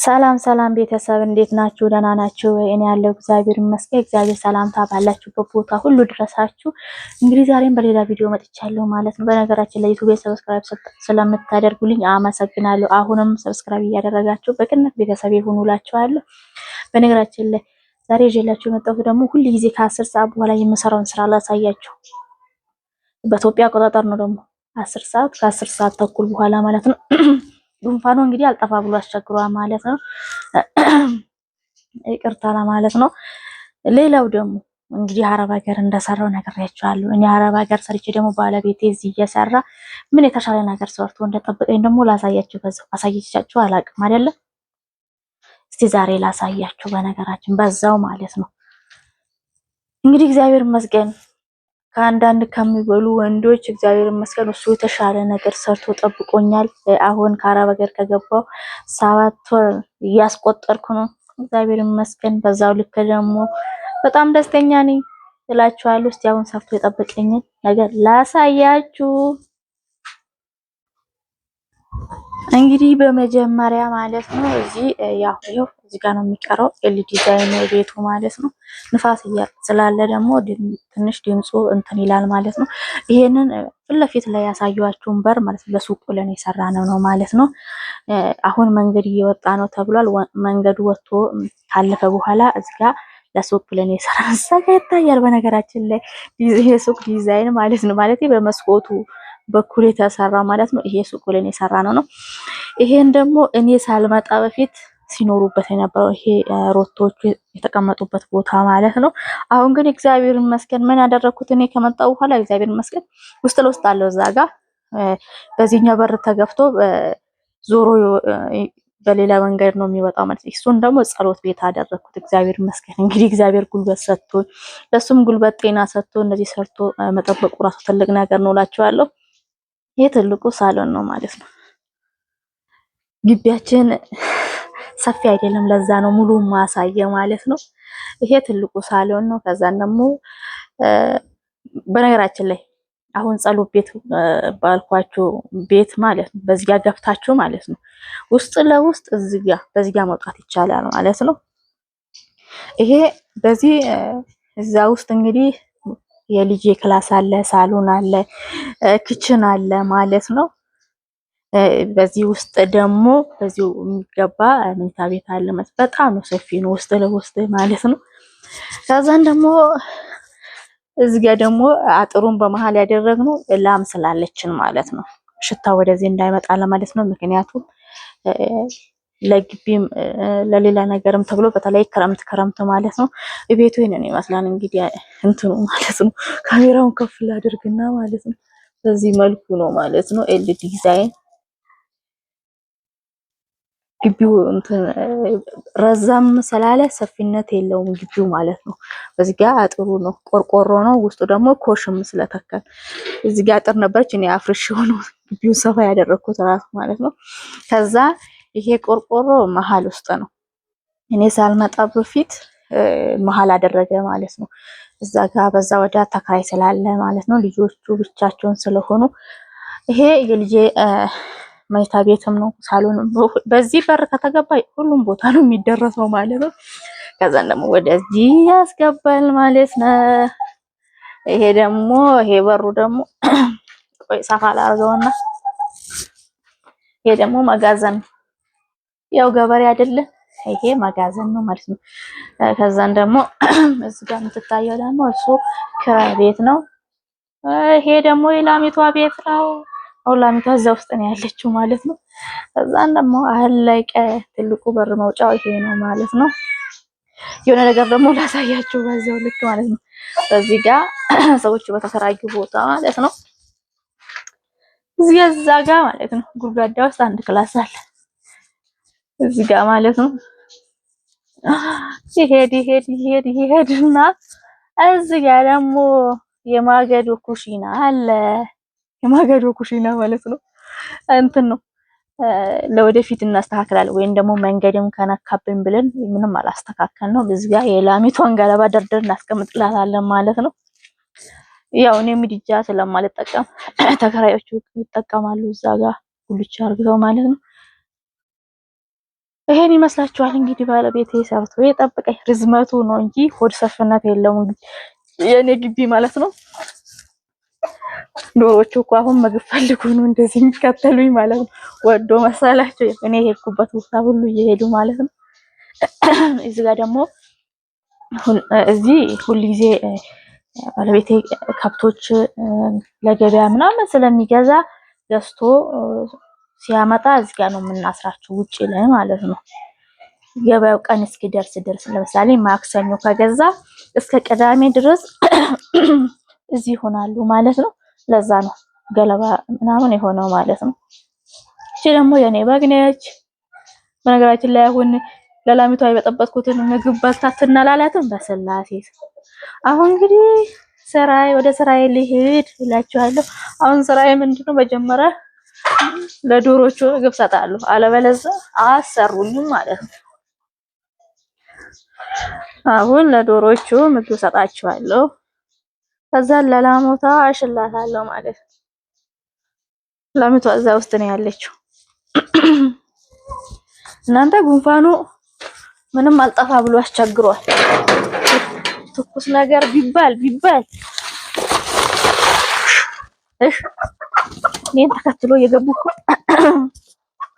ሰላም ሰላም ቤተሰብ እንዴት ናችሁ? ደህና ናችሁ? እኔ ያለው እግዚአብሔር ይመስገን። እግዚአብሔር ሰላምታ ባላችሁበት ቦታ ሁሉ ድረሳችሁ። እንግዲህ ዛሬም በሌላ ቪዲዮ መጥቻለሁ ማለት ነው። በነገራችን ላይ ዩቲዩብ ሰብስክራይብ ስለምታደርጉልኝ አመሰግናለሁ። አሁንም ሰብስክራይብ እያደረጋችሁ በቅንነት ቤተሰብ ይሁኑ እላችኋለሁ። በነገራችን ላይ ዛሬ ይዤላችሁ የመጣሁት ደግሞ ሁሉ ጊዜ ከ10 ሰዓት በኋላ የምሰራውን ስራ ላሳያችሁ። በኢትዮጵያ አቆጣጠር ነው ደግሞ 10 ሰዓት ከ10 ሰዓት ተኩል በኋላ ማለት ነው። ጉንፋኑ እንግዲህ አልጠፋ ብሎ አስቸግሯል ማለት ነው። ይቅርታ ማለት ነው። ሌላው ደግሞ እንግዲህ አረብ ሀገር እንደሰራው ነግሬያችኋለሁ። እኔ አረብ ሀገር ሰርቼ ደግሞ ባለቤቴ እዚህ እየሰራ ምን የተሻለ ነገር ሰርቶ እንደጠበቀኝ ደግሞ ላሳያችሁ። በዛው አሳይቻችሁ አላውቅም አይደለ? እስቲ ዛሬ ላሳያችሁ። በነገራችን በዛው ማለት ነው እንግዲህ እግዚአብሔር ይመስገን ከአንዳንድ ከሚበሉ ወንዶች እግዚአብሔር ይመስገን እሱ የተሻለ ነገር ሰርቶ ጠብቆኛል። አሁን ከአረብ ሀገር ከገባው 7 ወር እያስቆጠርኩ ነው። እግዚአብሔር ይመስገን። በዛው ልክ ደግሞ በጣም ደስተኛ ነኝ እላችኋለሁ። እስቲ አሁን ሰርቶ የጠበቀኝን ነገር ላሳያችሁ። እንግዲህ በመጀመሪያ ማለት ነው እዚህ ያው እዚህ ጋር ነው የሚቀረው ኤል ዲዛይን ቤቱ ማለት ነው። ንፋስ ስላለ ደግሞ ትንሽ ድምፁ እንትን ይላል ማለት ነው። ይሄንን ፊት ለፊት ላይ ያሳየኋችሁን በር ማለት ነው ለሱቅ ብለን የሰራነው ነው ማለት ነው። አሁን መንገድ እየወጣ ነው ተብሏል። መንገዱ ወጥቶ ካለፈ በኋላ እዚህ ጋር ለሱቅ ብለን የሰራን ሰጋ ይታያል። በነገራችን ላይ የሱቅ ዲዛይን ማለት ነው ማለት በመስኮቱ በኩል የተሰራ ማለት ነው። ይሄ ሱቅ ብለን የሰራነው ነው። ይሄን ደግሞ እኔ ሳልመጣ በፊት ሲኖሩበት የነበረው ይሄ ሮቶዎች የተቀመጡበት ቦታ ማለት ነው። አሁን ግን እግዚአብሔር ይመስገን ምን ያደረኩት እኔ ከመጣው በኋላ እግዚአብሔር ይመስገን ውስጥ ለውስጥ አለው እዛ ጋር በዚህኛው በር ተገፍቶ ዞሮ በሌላ መንገድ ነው የሚወጣው ማለት ነው። እሱን ደግሞ ጸሎት ቤት አደረኩት። እግዚአብሔር ይመስገን እንግዲህ እግዚአብሔር ጉልበት ሰጥቶ ለሱም ጉልበት ጤና ሰጥቶ እንደዚህ ሰርቶ መጠበቁ ራሱ ትልቅ ነገር ነው እላችኋለሁ። ይሄ ትልቁ ሳሎን ነው ማለት ነው። ግቢያችን ሰፊ አይደለም፣ ለዛ ነው ሙሉ ማሳየ ማለት ነው። ይሄ ትልቁ ሳሎን ነው። ከዛን ደግሞ በነገራችን ላይ አሁን ጸሎት ቤት ባልኳችሁ ቤት ማለት ነው በዚያ ገብታችሁ ማለት ነው ውስጥ ለውስጥ በዚያ መውጣት ይቻላል ማለት ነው። ይሄ በዚህ እዛ ውስጥ እንግዲህ የልጅ ክላስ አለ፣ ሳሎን አለ፣ ክችን አለ ማለት ነው። በዚህ ውስጥ ደግሞ በዚሁ የሚገባ መኝታ ቤት አለ ማለት በጣም ነው ሰፊ ነው ውስጥ ለውስጥ ማለት ነው። ከዛን ደግሞ እዚህ ጋር ደግሞ አጥሩን በመሃል ያደረግነው ላም ስላለችን ማለት ነው ሽታ ወደዚህ እንዳይመጣ ለማለት ነው። ምክንያቱም ለግቢም ለሌላ ነገርም ተብሎ በተለይ ክረምት ማለት ነው። ቤቱ ይሄንን ይመስላል እንግዲህ እንትኑ ማለት ነው። ካሜራውን ከፍ ላድርግና ማለት ነው በዚህ መልኩ ነው ማለት ነው። ኤል ዲዛይን ግቢው እንትን ረዘም ስላለ ሰፊነት የለውም ግቢው ማለት ነው። በዚህ ጋር አጥሩ ነው ቆርቆሮ ነው። ውስጡ ደግሞ ኮሽም ስለተከል እዚህ ጋር አጥር ነበርች እኔ አፍርሼው ነው ግቢው ሰፋ ያደረኩት ራሱ ማለት ነው። ከዛ ይሄ ቆርቆሮ መሃል ውስጥ ነው። እኔ ሳልመጣ በፊት መሃል አደረገ ማለት ነው። እዛ ጋር በዛ ወዳ ተከራይ ስላለ ማለት ነው። ልጆቹ ብቻቸውን ስለሆኑ ይሄ የልጄ መኝታ ቤትም ነው ሳሎንም በዚህ በር ከተገባ ሁሉም ቦታ ነው የሚደረሰው ማለት ነው። ከዛ ደግሞ ወደዚህ ያስገባል ማለት ነው። ይሄ ደግሞ ይሄ በሩ ደግሞ ቆይ ሰፋ ላድርገውና ይሄ ደግሞ መጋዘን ያው ገበሬ አይደለ ይሄ መጋዘን ነው ማለት ነው። ከዛን ደግሞ እዚህ ጋር የምትታየው ደግሞ እሱ ክራይ ቤት ነው። ይሄ ደግሞ የላሚቷ ቤት ነው። ላሚቷ እዛ ውስጥ ነው ያለችው ማለት ነው። ከዛን ደግሞ አለቀ። ትልቁ በር መውጫው ይሄ ነው ማለት ነው። የሆነ ነገር ደግሞ ላሳያችሁ በዛው ልክ ማለት ነው። በዚህ ጋር ሰዎች በተከራዩ ቦታ ማለት ነው እዛ ጋር ማለት ነው ጉድጓዳ ውስጥ አንድ ክላስ አለ እዚህ ጋር ማለት ነው። ይሄድና እዚህ ጋር ደግሞ የማገዶ ኩሽና አለ። የማገዶ ኩሽና ማለት ነው እንትን ነው ለወደፊት እናስተካክላለን ወይም ደግሞ መንገድም ከነካብን ብለን ምንም አላስተካከልነው እዚህ ጋር የላሚቷን ገለባ ደርደር እናስቀምጥላታለን ማለት ነው። ያው እኔ ምድጃ ስለማልጠቀም ተከራዮቹ ይጠቀማሉ እዛ ጋር ጉልቻ አርግተው ማለት ነው። ይሄን ይመስላችኋል እንግዲህ ባለቤቴ ሰርቶ የጠበቀኝ ርዝመቱ ነው እንጂ ሆድ ሰፍነት የለውም የኔ ግቢ ማለት ነው። ዶሮቹ እኮ አሁን ምግብ ፈልጉ ነው እንደዚህ የሚከተሉኝ ማለት ነው። ወዶ መሰላቸው እኔ የሄድኩበት ቦታ ሁሉ እየሄዱ ማለት ነው። እዚህ ጋር ደግሞ እዚህ ሁሉ ጊዜ ባለቤቴ ከብቶች ለገበያ ምናምን ስለሚገዛ ገዝቶ ሲያመጣ እዚህ ጋር ነው የምናስራቸው ውጪ ላይ ማለት ነው። ገበያው ቀን እስኪደርስ ድረስ ለምሳሌ ማክሰኞ ከገዛ እስከ ቅዳሜ ድረስ እዚህ ይሆናሉ ማለት ነው። ለዛ ነው ገለባ ምናምን የሆነው ማለት ነው። እቺ ደግሞ የኔ በግ ነች። በነገራችን ላይ አሁን ለላሚቷ የበጠበጥኩትን ምግብ በልታ ትናላላትም በስላሴ። አሁን እንግዲህ ወደ ስራዬ ልሄድ እላችኋለሁ። አሁን ስራዬ ምንድነው? መጀመሪያ ለዶሮቹ ምግብ ሰጣለሁ፣ አለበለዚያ አሰሩኝም ማለት ነው። አሁን ለዶሮቹ ምግብ ሰጣቸዋለሁ። ከዛ ለላሞታ አሽላታለሁ ማለት ነው። ላሚቷ እዛ ውስጥ ነው ያለችው። እናንተ ጉንፋኑ ምንም አልጠፋ ብሎ አስቸግሯል። ትኩስ ነገር ቢባል እሺ እኔን ተከትሎ እየገቡ እኮ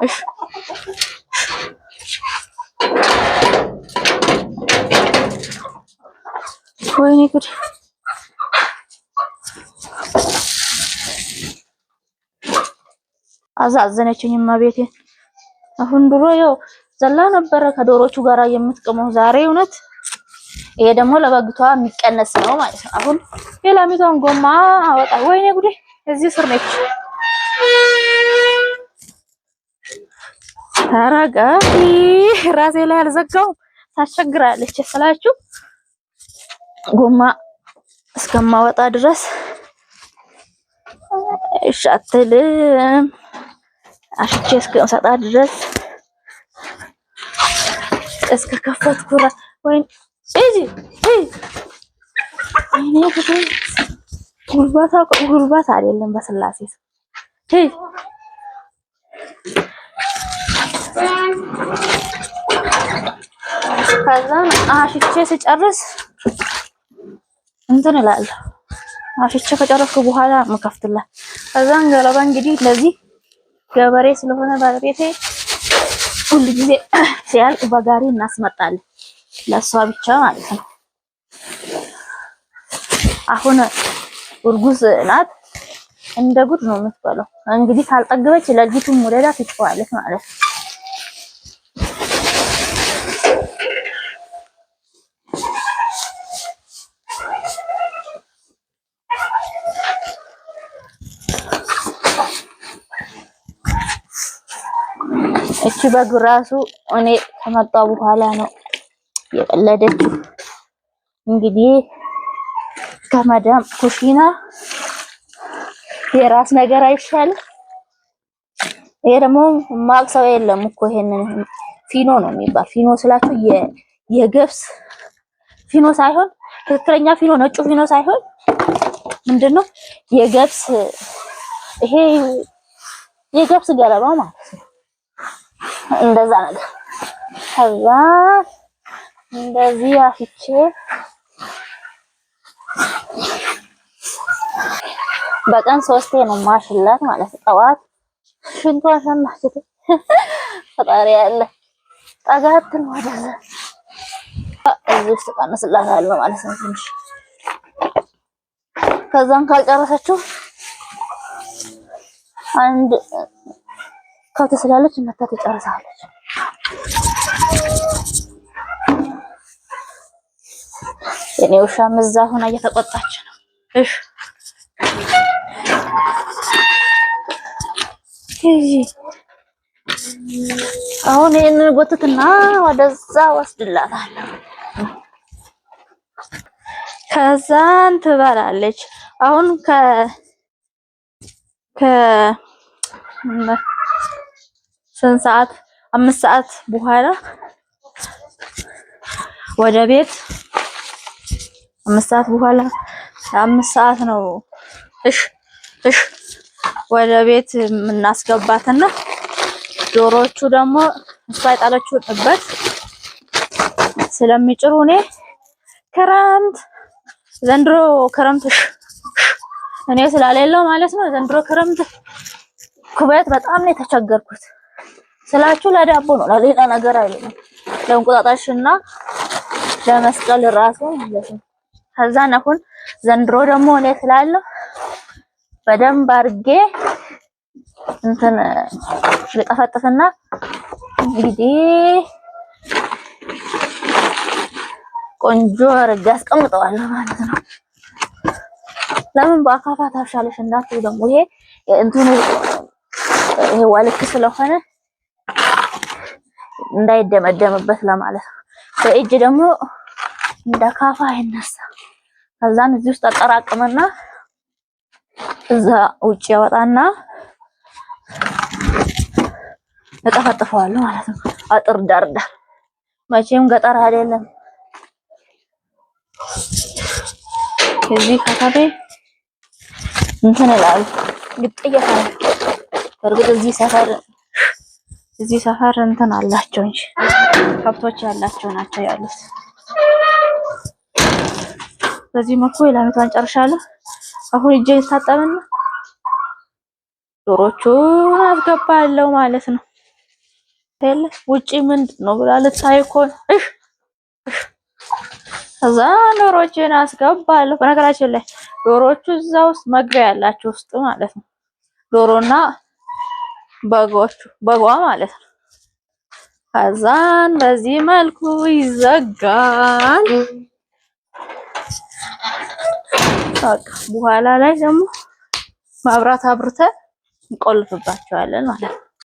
እሺ ወይኔ ጉድ! አዛዘነችኝማ ቤቴ። አሁን ድሮ ያው ዘላ ነበረ ከዶሮቹ ጋራ የምትቀመው። ዛሬ እውነት ይሄ ደግሞ ለበግቷ የሚቀነስ ነው ማለት ነው። አሁን የላሚቷን ጎማ አወጣ። ወይኔ ጉዴ! እዚህ ስር ነች። ተረጋጊ። ራሴ ላይ አልዘጋውም። ታስቸግራለች ስላችሁ ጎማ እስከማወጣ ድረስ እሺ አትልም። አሽቼ እስከምሰጣ ድረስ እስከ ከፈትኩ ወይኔ ጉልባት አይደለም በስላሴ ከዛን አሽቼ ስጨርስ እንትን እላለሁ። አሽቼ ከጨረስኩ በኋላ መከፍትላት። ከዛን ገለባ እንግዲህ ለዚህ ገበሬ ስለሆነ ባለቤቴ ሁሉ ጊዜ ሲያልቅ በጋሪ እናስመጣለን፣ ለሷ ብቻ ማለት ነው። አሁን እርጉዝ ናት። እንደ ጉድ ነው የምትበለው። እንግዲህ ካልጠገበች ለልጅቱም ወለዳ ትጫዋለች ማለት ነው። እቺ በግ ራሱ እኔ ከመጣሁ በኋላ ነው የወለደችው። እንግዲህ ከመዳም ኩሽና የራስ ነገር አይሻልም። ይሄ ደግሞ ማቅሰው የለም እኮ ይሄንን ፊኖ ነው የሚባል። ፊኖ ስላችሁ የገብስ ፊኖ ሳይሆን ትክክለኛ ፊኖ፣ ነጩ ፊኖ ሳይሆን ምንድነው የገብስ ይሄ የገብስ ገለባ ማለት ነው። እንደዛ ነገር ከዛ እንደዚህ አፍቼ በቀን 3 ነው ማሽላት ማለት ነው። ጠዋት ሽንቷን ሸናችት ፈጣሪ ያለ ጠጋትን ወደዛ እዚህ ውስጥ ቀንስላታለሁ ማለት ነው ትንሽ። ከዛን ካልጨረሰችው አንድ ከብት ስላለች መታ ትጨርሳለች። የኔ ውሻ እዛ ሆና እየተቆጣች ነው። እሺ አሁን ይሄንን ጎትትና ወደዛ ወስድላታለሁ። ከዛን ትበላለች። አሁን ስንት ሰዓት? 5 ሰዓት በኋላ ወደ ቤት 5 ሰዓት በኋላ 5 ሰዓት ነው ወደ ቤት የምናስገባትና ዶሮቹ ደግሞ እሷ የጣለችውን እበት ስለሚጭሩ እኔ ክረምት ዘንድሮ ክረምት እኔ ስላሌለው ማለት ነው። ዘንድሮ ክረምት ኩበት በጣም ነው የተቸገርኩት ስላችሁ ለዳቦ ነው ለሌላ ነገር አይደለም። ለእንቁጣጣሽና ለመስቀል ራሱ ማለት ነው። ከዛ አሁን ዘንድሮ ደግሞ እኔ ስላለው በደንብ አድርጌ እንትን ልጠፈጥፍና እንግዲህ ቆንጆ አድርጌ አስቀምጠዋለሁ ማለት ነው። ለምን በአካፋ ታሻለሽ እንዳትሉ ደግሞ ይሄ እንትኑ ይሄ ዋልክ ስለሆነ እንዳይደመደምበት ለማለት ነው። በእጅ ደግሞ እንደ ካፋ አይነሳ። ከዛን እዚህ ውስጥ አጠራቅምና እዛ ውጭ ያወጣና እጠፈጥፈዋለሁ ማለት ነው። አጥር ዳርዳር መቼም ገጠር አይደለም። እዚህ ከተቤ እንትን ይላል ግጥየታል። በርግጥ እዚህ ሰፈር እንትን አላቸው እንጂ ከብቶች ያላቸው ናቸው ያሉት። በዚህ መልኩ የላሚቷን ጨርሻለሁ። አሁን እጄ ታጠብና ዶሮቹን አስገባለሁ ማለት ነው። ውጪ ምንድነው ብላ ልታይ እኮ ከዛ ዶሮዎችን አስገባለሁ። በነገራችን ላይ ዶሮዎቹ እዛ ውስጥ መግቢያ ያላቸው ውስጥ ማለት ነው። ዶሮና በጓ ማለት ነው። ከዛን በዚህ መልኩ ይዘጋል። በኋላ ላይ ደግሞ ማብራት አብርተን እንቆልፍባቸዋለን ማለት ነው።